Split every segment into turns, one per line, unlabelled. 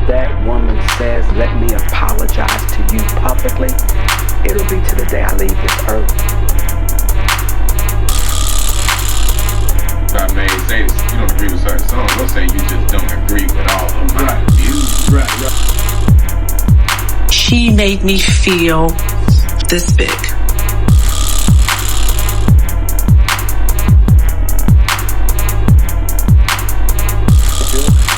that woman says, "Let me apologize to you publicly," it'll be to the day I leave this earth.
I may say you don't agree with certain songs. Don't say you just don't agree with all of my views.
Right.
She made me feel this big.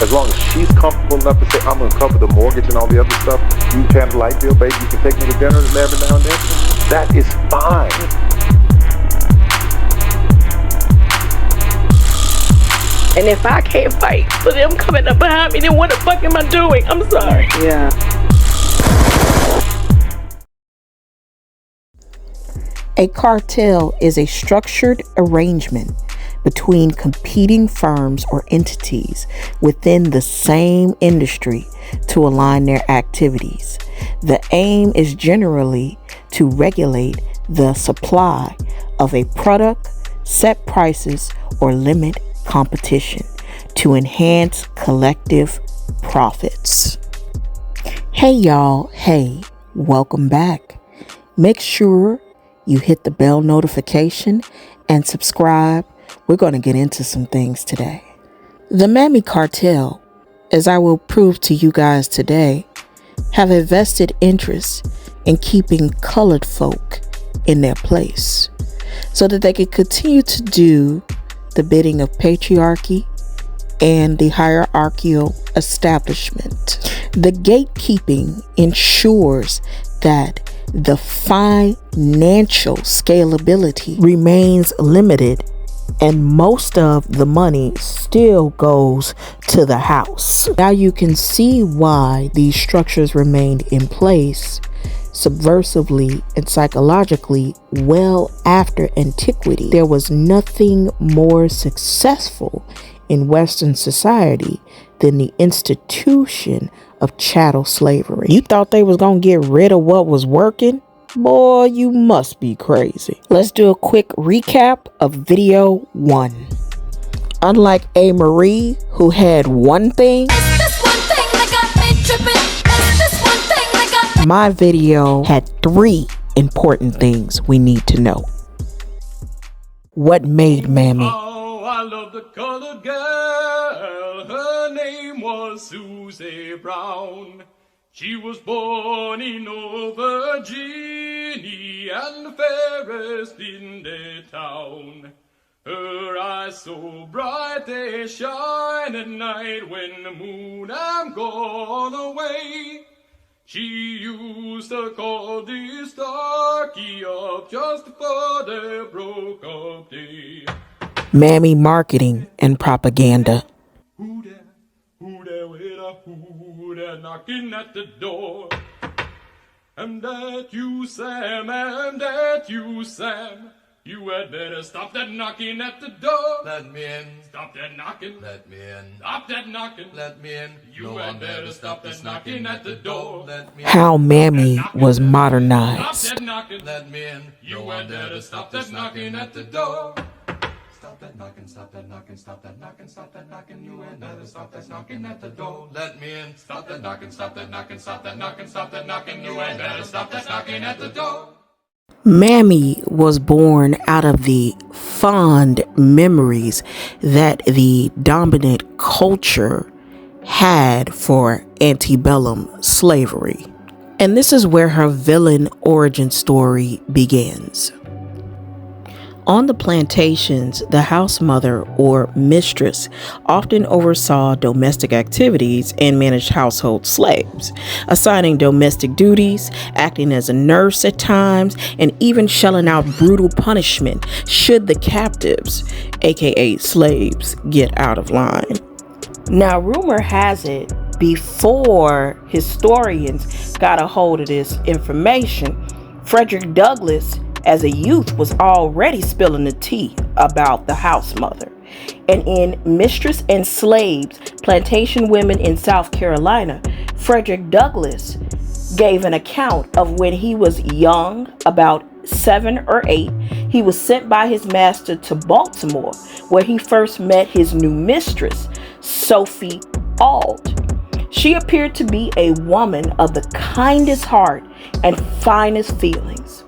As long as she's comfortable enough to say, "I'm going to cover the mortgage and all the other stuff. You can have the light bill, baby. You can take me to dinner every now and then." That is fine.
And if I can't fight for them coming up behind me, then what the fuck am I doing? I'm sorry.
Yeah.
A cartel is a structured arrangement between competing firms or entities within the same industry to align their activities. The aim is generally to regulate the supply of a product, set prices, or limit competition to enhance collective profits. Hey y'all, hey, welcome back. Make sure you hit the bell notification and subscribe. We're going to get into some things today. The Mammy cartel, as I will prove to you guys today, have a vested interest in keeping colored folk in their place so that they can continue to do the bidding of patriarchy and the hierarchical establishment. The gatekeeping ensures that the financial scalability remains limited and most of the money still goes to the house. Now you can see why these structures remained in place subversively and psychologically well after antiquity. There was nothing more successful in Western society than the institution of chattel slavery. You thought they was gonna get rid of what was working? Boy, you must be crazy. Let's do a quick recap of video 1. Unlike A. Marie, who had one thing, my video had 3 important things we need to know. What made Mammy?
Oh, I love the colored girl. Her name was Susie Brown. She was born in Old Virginia and the fairest in the town. Her eyes so bright they shine at night when the moon am gone away. She used to call this darky up just for the broke up day.
Mammy marketing and propaganda.
Who there with a who there knocking at the door? And that you, Sam, and that you, Sam. You had better stop that knocking at the door.
Let me in.
Stop that knocking.
Let me in.
Stop that knocking.
Let me in.
You had better stop that knocking at the door.
Let me in.
How Mammy was modernized.
Stop that knocking.
Let me in.
You had better stop that knocking at the door.
Stop that knocking, stop that knocking, stop that knocking, stop that knocking. You had better stop that knocking at the door. Let me in.
Stop that knocking, stop that knocking, stop that knocking, stop that knocking. You had better stop that knocking at the door.
Mammy was born out of the fond memories that the dominant culture had for antebellum slavery. And this is where her villain origin story begins. On the plantations, the house mother or mistress often oversaw domestic activities and managed household slaves, assigning domestic duties, acting as a nurse at times, and even shelling out brutal punishment should the captives, aka slaves, get out of line. Now, rumor has it, before historians got a hold of this information, Frederick Douglass as a youth was already spilling the tea about the house mother. And in Mistress and Slaves, Plantation Women in South Carolina, Frederick Douglass gave an account of when he was young, about 7 or 8, he was sent by his master to Baltimore, where he first met his new mistress, Sophie Auld. She appeared to be a woman of the kindest heart and finest feelings,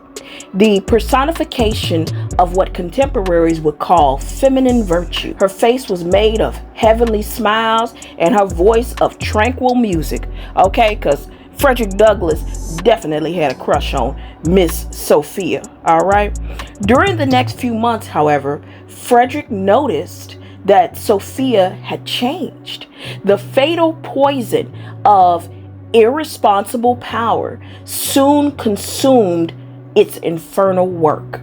the personification of what contemporaries would call feminine virtue. Her face was made of heavenly smiles and her voice of tranquil music. Okay, because Frederick Douglass definitely had a crush on Miss Sophia. All right. During the next few months, however, Frederick noticed that Sophia had changed. The fatal poison of irresponsible power soon consumed its infernal work,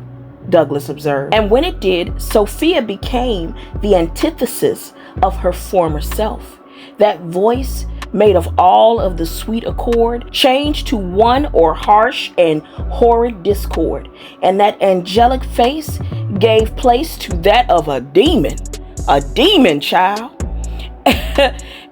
Douglass observed. And when it did, Sophia became the antithesis of her former self. That voice, made of all of the sweet accord, changed to one or harsh and horrid discord. And that angelic face gave place to that of a demon child.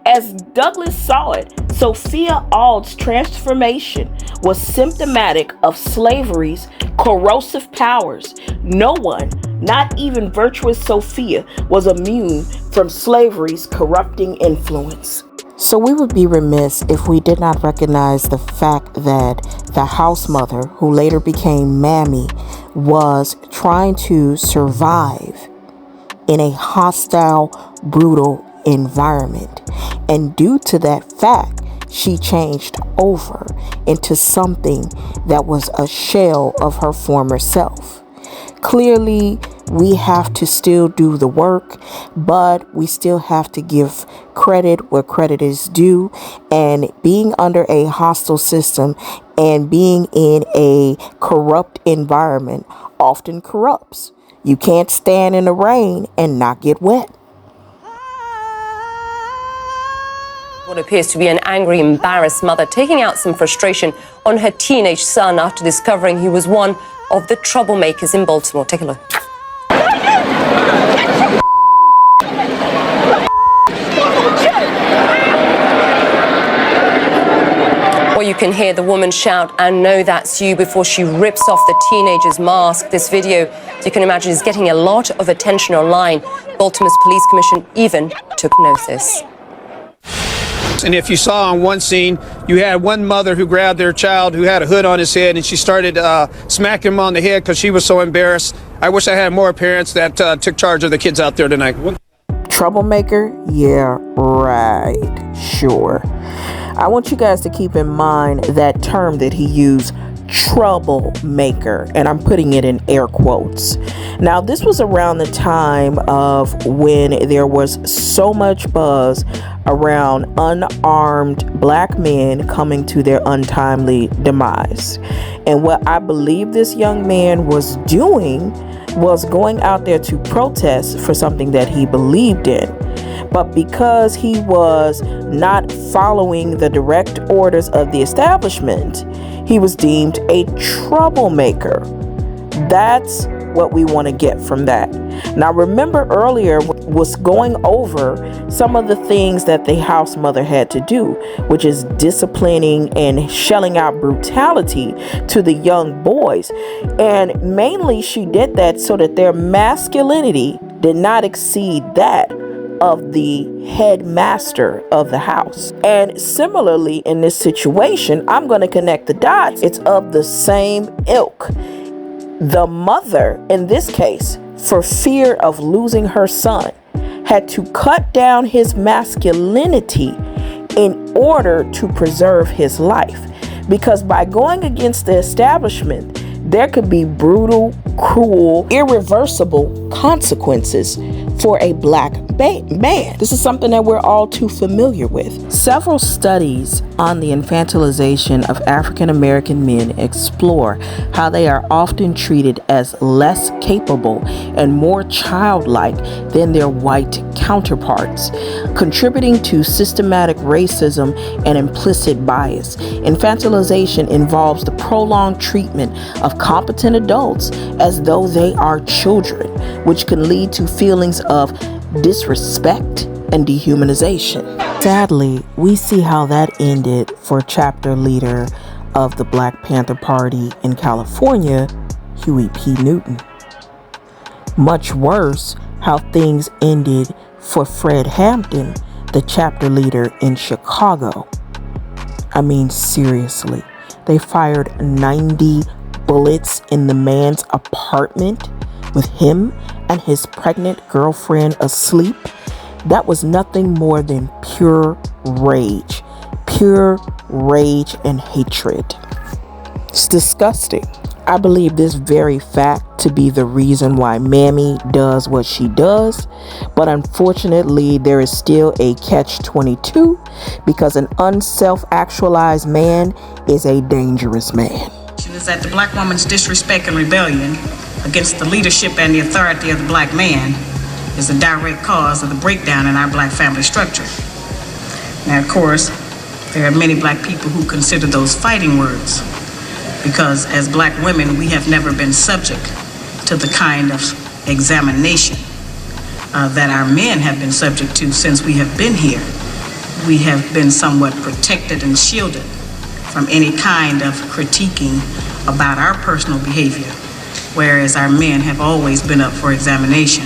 As Douglass saw it, Sophia Ald's transformation was symptomatic of slavery's corrosive powers. No one, not even virtuous Sophia, was immune from slavery's corrupting influence.
So we would be remiss if we did not recognize the fact that the house mother, who later became Mammy, was trying to survive in a hostile, brutal environment. And due to that fact, she changed over into something that was a shell of her former self. Clearly, we have to still do the work, but we still have to give credit where credit is due. And being under a hostile system and being in a corrupt environment often corrupts. You can't stand in the rain and not get wet.
What appears to be an angry, embarrassed mother taking out some frustration on her teenage son after discovering he was one of the troublemakers in Baltimore. Take a look. Or you can hear the woman shout, "I know that's you," before she rips off the teenager's mask. This video, as you can imagine, is getting a lot of attention online. Baltimore's police commission even took notice.
And if you saw on one scene, you had one mother who grabbed their child who had a hood on his head, and she started smacking him on the head because she was so embarrassed. I wish I had more parents that took charge of the kids out there tonight.
Troublemaker? Yeah, right. Sure. I want you guys to keep in mind that term that he used, troublemaker, and I'm putting it in air quotes. Now, this was around the time of when there was so much buzz around unarmed black men coming to their untimely demise. And what I believe this young man was doing was going out there to protest for something that he believed in. But because he was not following the direct orders of the establishment, he was deemed a troublemaker. That's what we want to get from that. Now, remember earlier was going over some of the things that the house mother had to do, which is disciplining and shelling out brutality to the young boys. And mainly she did that so that their masculinity did not exceed that of the headmaster of the house. And similarly, in this situation, I'm going to connect the dots. It's of the same ilk. The mother, in this case, for fear of losing her son, had to cut down his masculinity in order to preserve his life. Because by going against the establishment, there could be brutal, cruel, irreversible consequences for a black man. This is something that we're all too familiar with. Several studies on the infantilization of African American men explore how they are often treated as less capable and more childlike than their white counterparts, contributing to systematic racism and implicit bias. Infantilization involves the prolonged treatment of competent adults as though they are children, which can lead to feelings of disrespect and dehumanization. Sadly, we see how that ended for chapter leader of the Black Panther Party in California, Huey P. Newton. Much worse, how things ended for Fred Hampton, the chapter leader in Chicago. I mean, seriously, they fired 90 bullets in the man's apartment with him and his pregnant girlfriend asleep. That was nothing more than pure rage and hatred. It's disgusting. I believe this very fact to be the reason why Mammy does what she does, but unfortunately there is still a catch-22 because an unself-actualized man is a dangerous man.
Is that the black woman's disrespect and rebellion against the leadership and the authority of the black man is a direct cause of the breakdown in our black family structure. Now, of course, there are many black people who consider those fighting words, because as black women, we have never been subject to the kind of examination that our men have been subject to since we have been here. We have been somewhat protected and shielded from any kind of critiquing about our personal behavior, whereas our men have always been up for examination.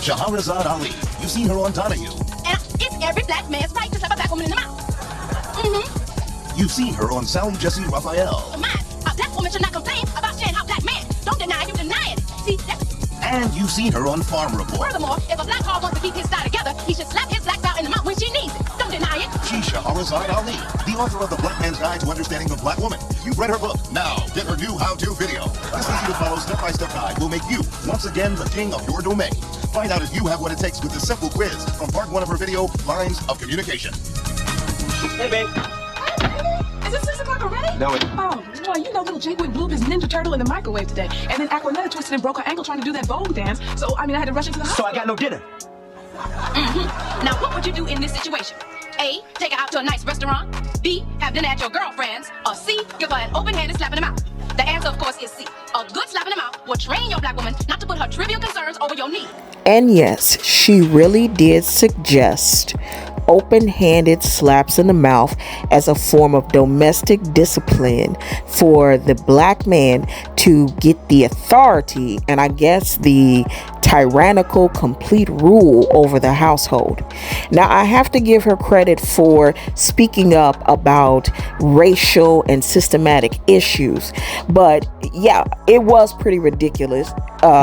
Shaharazad Ali, you've seen her on Donahue.
And it's every black man's right to slap a black woman in the mouth.
You've seen her on Sally Jesse Raphael.
A black woman should not complain about saying how black man. Don't deny you deny it. See, that's...
And you've seen her on Farm Report.
Furthermore, if a black hog wants to keep his style together, he should slap his black belt in the mouth when she needs it. Don't deny it.
She's Shaharazad Ali, the author of The Black Man's Guide to Understanding the Black Woman. You've read her book. Now, get her new how-to video. This easy-to-follow step-by-step guide will make you, once again, the king of your domain. Find out if you have what it takes with this simple quiz from part 1 of her video, Lines of Communication.
Hey, babe.
Is it 6 o'clock already?
No, it...
Oh, boy, you know little Jake went blew his Ninja Turtle in the microwave today. And then Aquanetta twisted and broke her ankle trying to do that Vogue dance. So, I had to rush into the hospital.
So I got no dinner.
Now, what would you do in this situation? A, take her out to a nice restaurant. B, have dinner at your girlfriend's. Or C, give her an open-handed slap in the mouth. The answer, of course, is C. A good slap in the mouth will train your black woman not to put her trivial concerns over your knee.
And yes, she really did suggest open-handed slaps in the mouth as a form of domestic discipline for the black man to get the authority and I guess the tyrannical complete rule over the household. Now, I have to give her credit for speaking up about racial and systematic issues, but yeah, it was pretty ridiculous.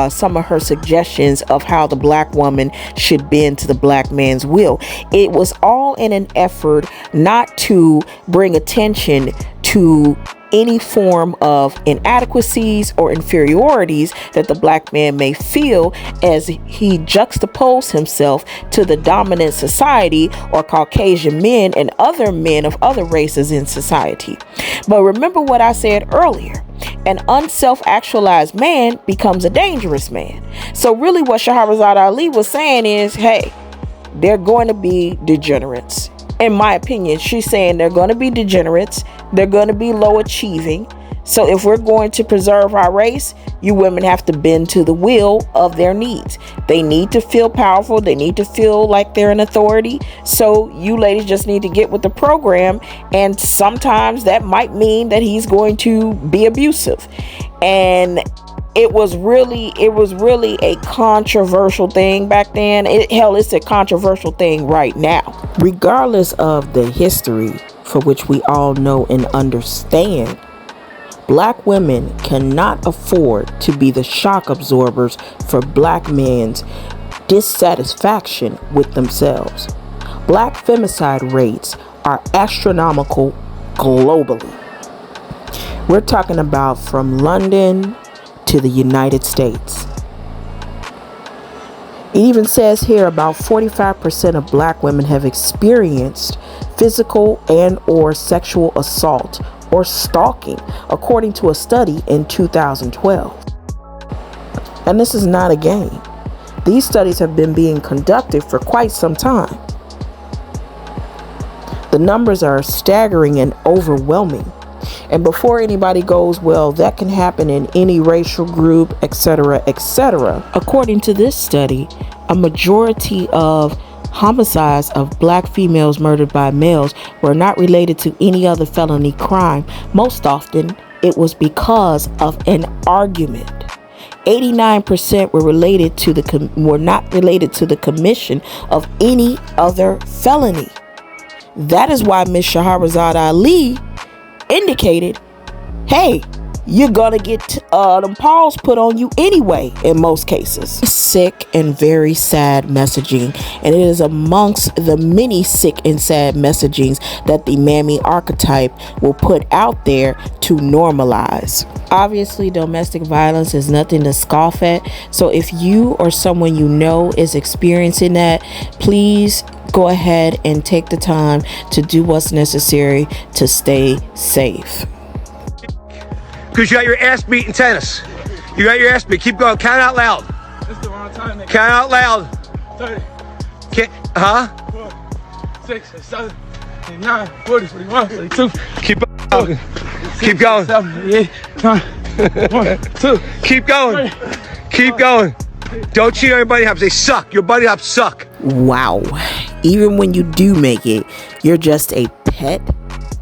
Some of her suggestions of how the black woman should bend to the black man's will. It was all in an effort not to bring attention to any form of inadequacies or inferiorities that the black man may feel as he juxtaposed himself to the dominant society or Caucasian men and other men of other races in society. But remember what I said earlier. An unself-actualized man becomes a dangerous man. So really what Shaharazad Ali was saying is, hey, they're going to be degenerates. In my opinion, she's saying they're going to be degenerates. They're going to be low achieving. So if we're going to preserve our race, you women have to bend to the will of their needs. They need to feel powerful. They need to feel like they're an authority. So you ladies just need to get with the program. And sometimes that might mean that he's going to be abusive. And it was really a controversial thing back then. It's a controversial thing right now. Regardless of the history for which we all know and understand, black women cannot afford to be the shock absorbers for black men's dissatisfaction with themselves. Black femicide rates are astronomical globally. We're talking about from London to the United States. It even says here about 45% of black women have experienced physical and or sexual assault or stalking, according to a study in 2012. And this is not a game. These studies have been being conducted for quite some time. The numbers are staggering and overwhelming. And before anybody goes, well, that can happen in any racial group, etc., etc. According to this study, a majority of homicides of black females murdered by males were not related to any other felony crime. Most often, it was because of an argument.
89% were not related to the commission of any other felony. That is why Miss Shaharazad Ali indicated, hey, you're gonna get them paws put on you anyway in most cases. Sick and very sad messaging, and it is amongst the many sick and sad messagings that the Mammy Archetype will put out there to normalize. Obviously, domestic violence is nothing to scoff at, so if you or someone you know is experiencing that, please go ahead and take the time to do what's necessary to stay safe.
Because you got your ass beat in tennis. You got your ass beat. Keep going. Count out loud.
That's the wrong time, nigga.
Count out loud.
30.
Huh?
4, 6, 7, 8, 9, 40, 41, 42.
Keep going. Keep going.
7, 8, 9, 1, 2.
Keep going. Keep going. Don't cheat on your buddy hops. They suck. Your buddy hops suck.
Wow. Even when you do make it, you're just a pet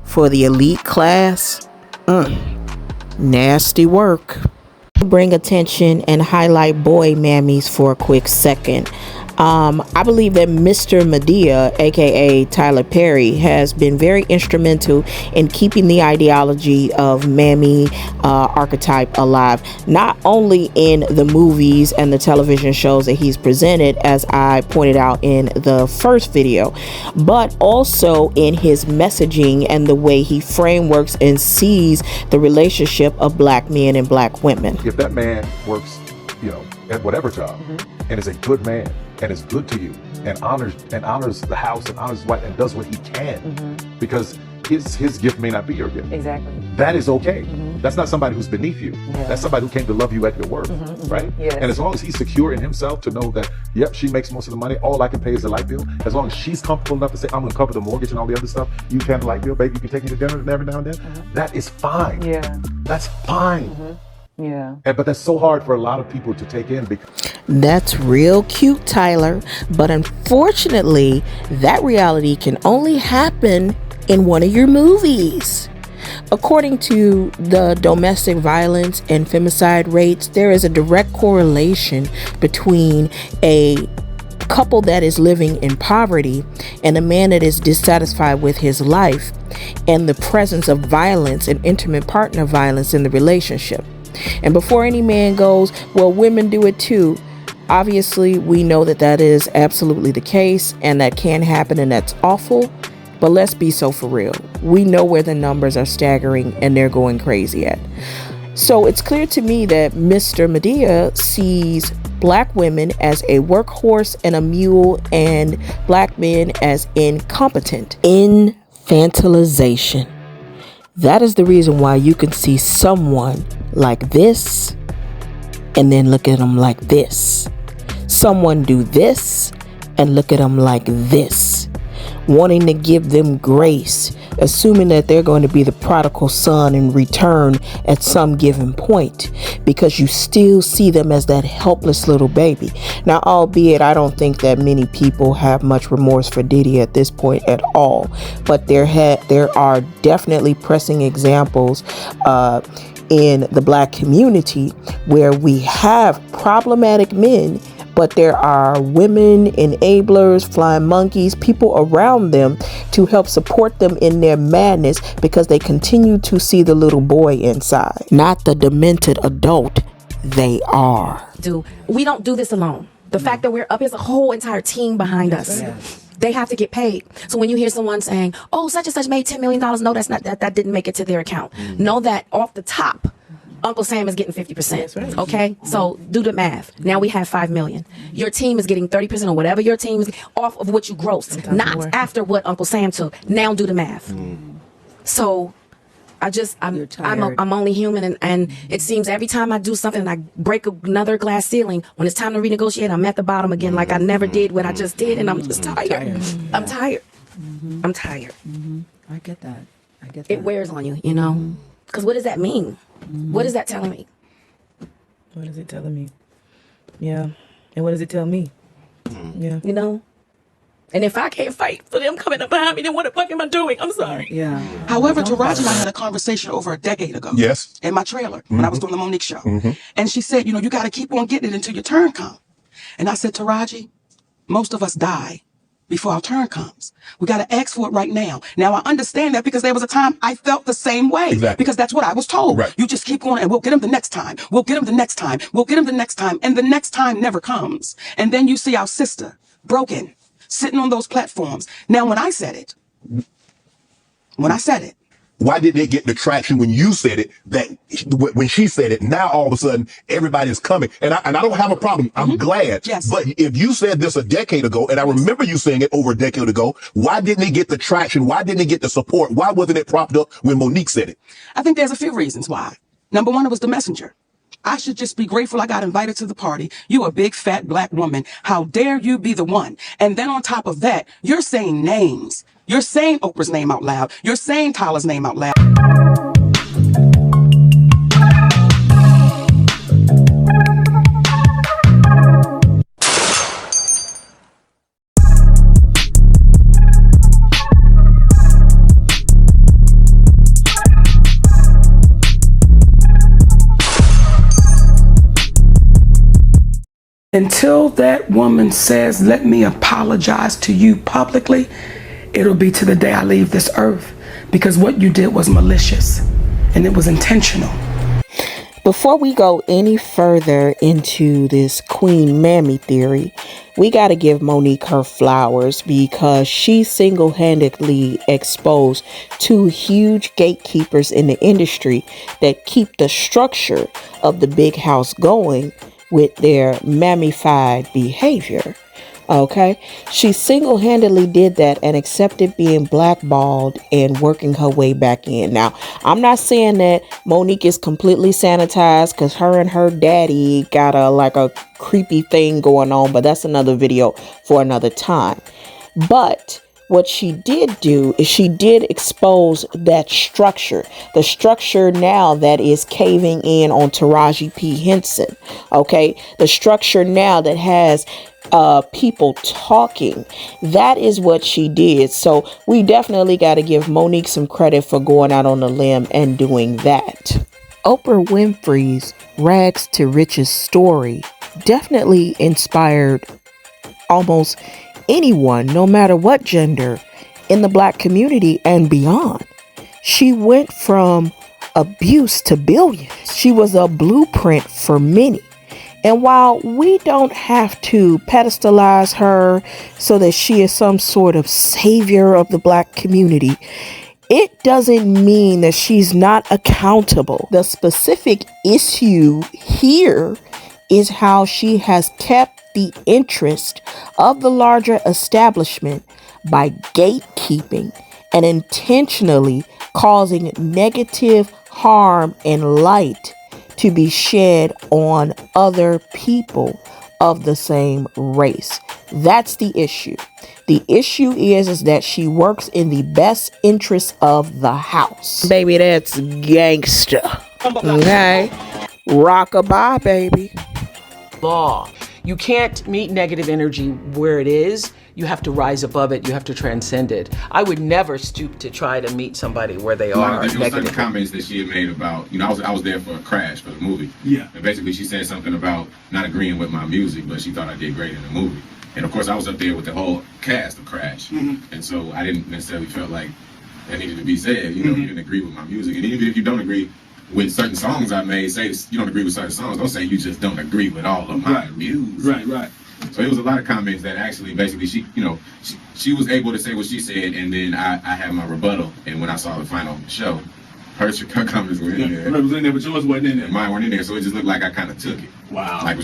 for the elite class. Nasty work. Bring attention and highlight Boy Mammys for a quick second. I believe that Mr. Medea, aka Tyler Perry, has been very instrumental in keeping the ideology of Mammy Archetype alive, not only in the movies and the television shows that he's presented, as I pointed out in the first video, but also in his messaging and the way he frameworks and sees the relationship of black men and black women.
If that man works, at whatever job, and is a good man, and is good to you, and honors the house, and honors his wife, and does what he can, because his gift may not be your gift.
Exactly.
That is okay. That's not somebody who's beneath you.
Yeah.
That's somebody who came to love you at your worth, right?
Yes.
And as long as he's secure in himself to know that, yep, she makes most of the money, all I can pay is the light bill. As long as she's comfortable enough to say, I'm gonna cover the mortgage and all the other stuff, you can the light bill, baby, you can take me to dinner every now and then. That is fine.
Yeah.
That's fine.
Yeah.
But that's so hard for a lot of people to take in because
That's real cute, Tyler, but unfortunately, that reality can only happen in one of your movies. According to the domestic violence and femicide rates, there is a direct correlation between a couple that is living in poverty and a man that is dissatisfied with his life and the presence of violence and intimate partner violence in the relationship. And before any man goes, well, women do it too, obviously we know that that is absolutely the case and that can happen and that's awful. But let's be so for real. We know where the numbers are staggering and they're going crazy at. So it's clear to me that Mr. Medea sees black women as a workhorse and a mule and black men as incompetent. Infantalization. That is the reason why you can see someone like this and then look at them like this. Someone do this and look at them like this. Wanting to give them grace, assuming that they're going to be the prodigal son in return at some given point, because you still see them as that helpless little baby. Now, albeit I don't think that many people have much remorse for Diddy at this point at all, but there are definitely pressing examples in the black community where we have problematic men, but there are women, enablers, flying monkeys, people around them to help support them in their madness because they continue to see the little boy inside, not the demented adult they are.
We don't do this alone. The fact that we're up is a whole entire team behind us. They have to get paid. So when you hear someone saying, oh, such and such made $10 million, no, that's not, that didn't make it to their account. Know that off the top, Uncle Sam is getting 50%. Right. Okay? So do the math. Now we have 5 million. Your team is getting 30% or whatever your team is off of what you grossed, not after what Uncle Sam took. Now do the math. So I'm only human, and it seems every time I do something and I break another glass ceiling, when it's time to renegotiate, I'm at the bottom again like I never did what I just did, and I'm just tired. I'm tired. I'm tired.
I get that.
It wears on you, you know? Because what does that mean? What is that telling me?
What is it telling me? Yeah. And what does it tell me? Yeah.
You know? And if I can't fight for them coming up behind me, then what the fuck am I doing? I'm sorry.
Yeah.
However, Taraji and I had a conversation over a decade ago.
Yes.
In my trailer when I was doing the Monique show. And she said, you got to keep on getting it until your turn comes. And I said, Taraji, most of us die before our turn comes. We got to ask for it right now. Now, I understand that because there was a time I felt the same way.
Exactly.
Because that's what I was told.
Right.
You just keep going and we'll get them the next time. We'll get them the next time. We'll get them the next time. And the next time never comes. And then you see our sister broken, sitting on those platforms. Now, when I said it,
why didn't it get the traction when you said it, that when she said it, now all of a sudden everybody's coming? And I don't have a problem. I'm glad.
Yes.
But if you said this a decade ago, and I remember you saying it over a decade ago, why didn't it get the traction? Why didn't it get the support? Why wasn't it propped up when Monique said it?
I think there's a few reasons why. Number one, it was the messenger. I should just be grateful I got invited to the party. You a big fat black woman. How dare you be the one? And then on top of that, you're saying names. You're saying Oprah's name out loud. You're saying Tyler's name out loud.
Until that woman says, let me apologize to you publicly, it'll be to the day I leave this earth, because what you did was malicious and it was intentional.
Before we go any further into this Queen Mammy theory, we got to give Monique her flowers because she single-handedly exposed two huge gatekeepers in the industry that keep the structure of the big house going with their mammified behavior. Okay, she single-handedly did that and accepted being blackballed and working her way back in. Now, I'm not saying that Monique is completely sanitized because her and her daddy got a creepy thing going on, but that's another video for another time. But what she did do is she did expose that structure, the structure now that is caving in on Taraji P. Henson. Okay, the structure now that has people talking. That is what she did. So we definitely got to give Monique some credit for going out on a limb and doing that. Oprah Winfrey's Rags to Riches story definitely inspired almost anyone, no matter what gender, in the black community and beyond. She went from abuse to billions. She was a blueprint for many. And while we don't have to pedestalize her so that she is some sort of savior of the black community, it doesn't mean that she's not accountable. The specific issue here is how she has kept the interest of the larger establishment by gatekeeping and intentionally causing negative harm and light to be shed on other people of the same race. That's the issue. The issue is that she works in the best interest of the house. Baby, that's gangster. Okay? Rockabye, baby.
Law. You can't meet negative energy where it is. You have to rise above it. You have to transcend it. I would never stoop to try to meet somebody where they are
There was
negative.
certain comments that she had made about, I was there for a crash for the movie.
Yeah.
And basically she said something about not agreeing with my music, but she thought I did great in the movie. And of course I was up there with the whole cast of Crash.
Mm-hmm.
And so I didn't necessarily feel like that needed to be said. You didn't agree with my music. And even if you don't agree with certain songs I made, say you don't agree with certain songs, don't say you just don't agree with all of my music.
Right.
So it was a lot of comments that actually basically she was able to say what she said, and then I had my rebuttal. And when I saw the final show, her comments were in there.
It was in there, but yours wasn't in there.
Mine weren't in there, so it just looked like I kind of took it.
Wow.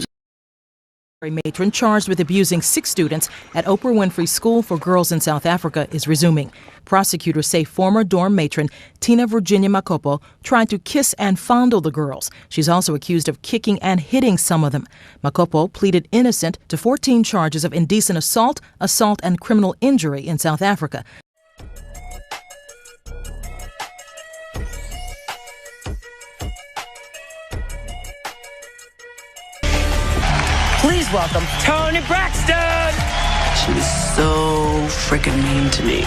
A matron charged with abusing 6 students at Oprah Winfrey School for Girls in South Africa is resuming. Prosecutors say former dorm matron Tina Virginia Makopo tried to kiss and fondle the girls. She's also accused of kicking and hitting some of them. Makopo pleaded innocent to 14 charges of indecent assault, and criminal injury in South Africa.
Please welcome Tony Braxton.
She was so freaking mean to me.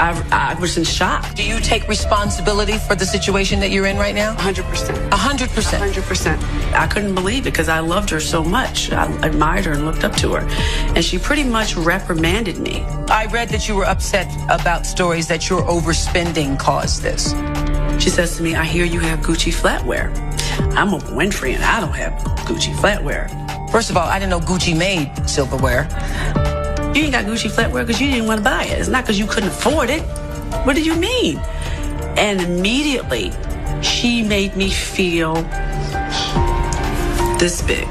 I was in shock.
Do you take responsibility for the situation that you're in right now?
100%.
100%.
100%. I couldn't believe it because I loved her so much. I admired her and looked up to her. And she pretty much reprimanded me.
I read that you were upset about stories that your overspending caused this.
She says to me, I hear you have Gucci flatware. I'm Oprah Winfrey and I don't have Gucci flatware.
First of all, I didn't know Gucci made silverware.
You ain't got Gucci flatware because you didn't want to buy it. It's not because you couldn't afford it. What do you mean? And immediately, she made me feel this big.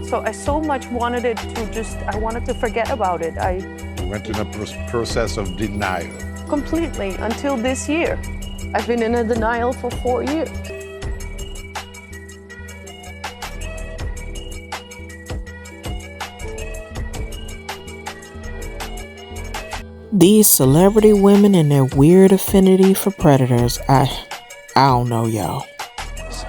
So I so much wanted it to I wanted to forget about it. I
went through the process of denial.
Completely, until this year. I've been in a denial for 4 years.
These celebrity women and their weird affinity for predators, I don't know, y'all.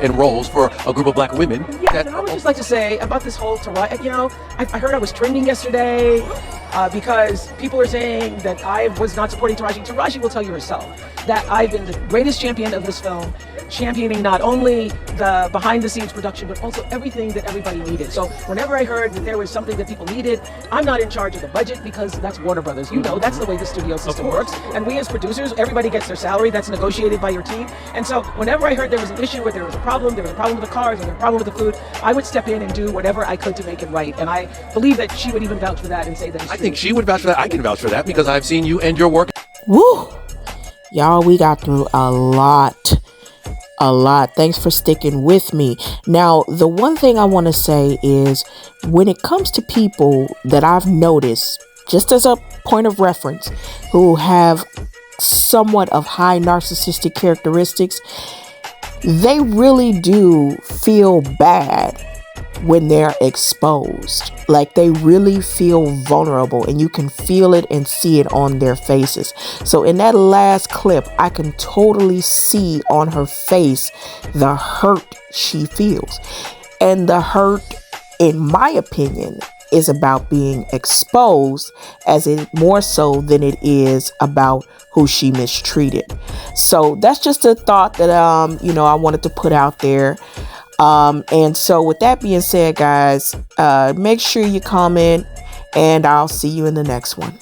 In roles for a group of black women.
Yeah, and I would just like to say about this whole Taraji, I heard I was trending yesterday because people are saying that I was not supporting Taraji. Taraji will tell you herself that I've been the greatest champion of this film, championing not only the behind-the-scenes production, but also everything that everybody needed. So whenever I heard that there was something that people needed, I'm not in charge of the budget because that's Warner Brothers. You know, that's the way the studio system works. And we as producers, everybody gets their salary. That's negotiated by your team. And so whenever I heard there was an issue where there was a problem with the cars, or there was a problem with the food, I would step in and do whatever I could to make it right. And I believe that she would even vouch for that and say that.
I think she would vouch for that. I can vouch for that because I've seen you and your work.
Woo! Y'all, we got through a lot. Thanks for sticking with me. Now, the one thing I want to say is when it comes to people that I've noticed, just as a point of reference, who have somewhat of high narcissistic characteristics, they really do feel bad when they're exposed. Like, they really feel vulnerable, and you can feel it and see it on their faces. So in that last clip, I can totally see on her face the hurt she feels. And the hurt, in my opinion, is about being exposed, as it more so than it is about who she mistreated. So that's just a thought that I wanted to put out there. And so with that being said, guys, make sure you comment, and I'll see you in the next one.